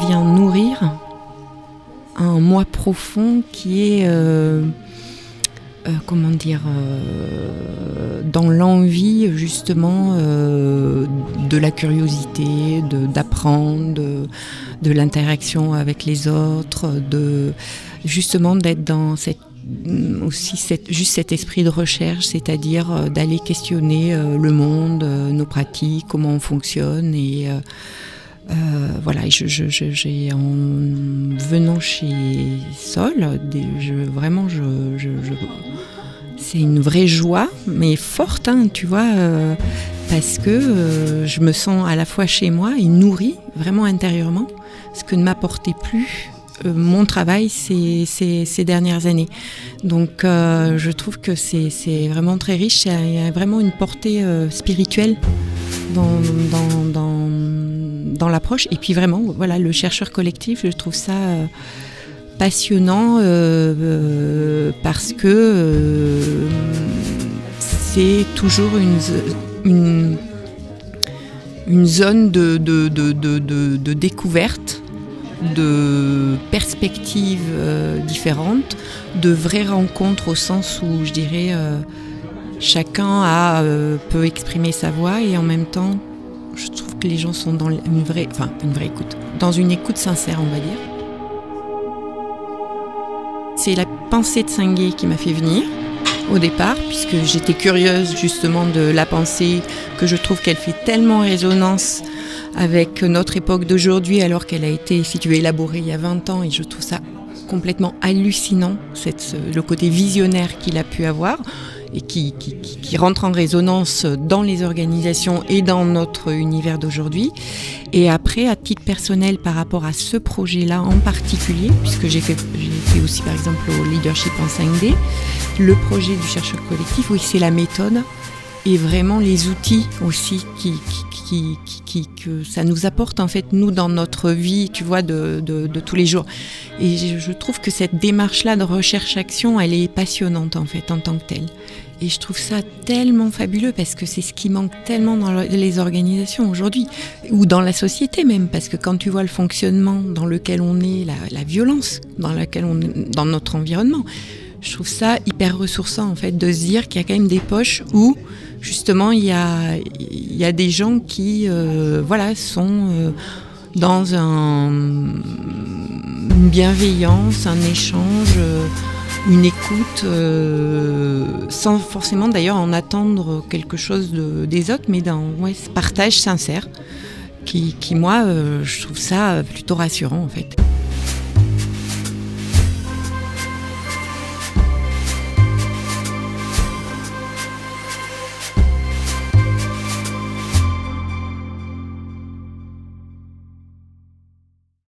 vient nourrir un moi profond qui est, dans l'envie justement de la curiosité, d'apprendre, de l'interaction avec les autres, justement d'être dans cet esprit de recherche, c'est-à-dire d'aller questionner le monde, nos pratiques, comment on fonctionne et j'ai en venant chez Sol, c'est une vraie joie, mais forte, hein, tu vois, parce que je me sens à la fois chez moi et nourrie vraiment intérieurement, ce que ne m'apportait plus mon travail ces dernières années. Donc je trouve que c'est vraiment très riche, il y a vraiment une portée spirituelle dans l'approche. Et puis vraiment, voilà, le chercheur collectif, je trouve ça passionnant parce que c'est toujours une zone de découverte, de perspectives différentes, de vraies rencontres au sens où je dirais chacun peut exprimer sa voix et en même temps je trouve que les gens sont dans une vraie écoute, dans une écoute sincère, on va dire. C'est la pensée de Singé qui m'a fait venir au départ, puisque j'étais curieuse justement de la pensée, que je trouve qu'elle fait tellement résonance avec notre époque d'aujourd'hui, alors qu'elle a été, si tu veux, élaborée il y a 20 ans, et je trouve ça complètement hallucinant, le côté visionnaire qu'il a pu avoir, et qui rentre en résonance dans les organisations et dans notre univers d'aujourd'hui. Et après, à titre personnel, par rapport à ce projet-là en particulier, puisque j'ai fait aussi par exemple au leadership en 5D, le projet du chercheur collectif, oui, c'est la méthode et vraiment les outils aussi que ça nous apporte en fait, nous, dans notre vie, tu vois, de tous les jours. Et je trouve que cette démarche-là de recherche-action, elle est passionnante en fait, en tant que telle. Et je trouve ça tellement fabuleux parce que c'est ce qui manque tellement dans les organisations aujourd'hui, ou dans la société même, parce que quand tu vois le fonctionnement dans lequel on est, la violence dans laquelle on est, dans notre environnement, je trouve ça hyper ressourçant en fait, de se dire qu'il y a quand même des poches où justement il y a des gens qui sont dans une bienveillance, un échange, une écoute, sans forcément d'ailleurs en attendre quelque chose des autres, mais dans ce partage sincère qui moi, je trouve ça plutôt rassurant en fait.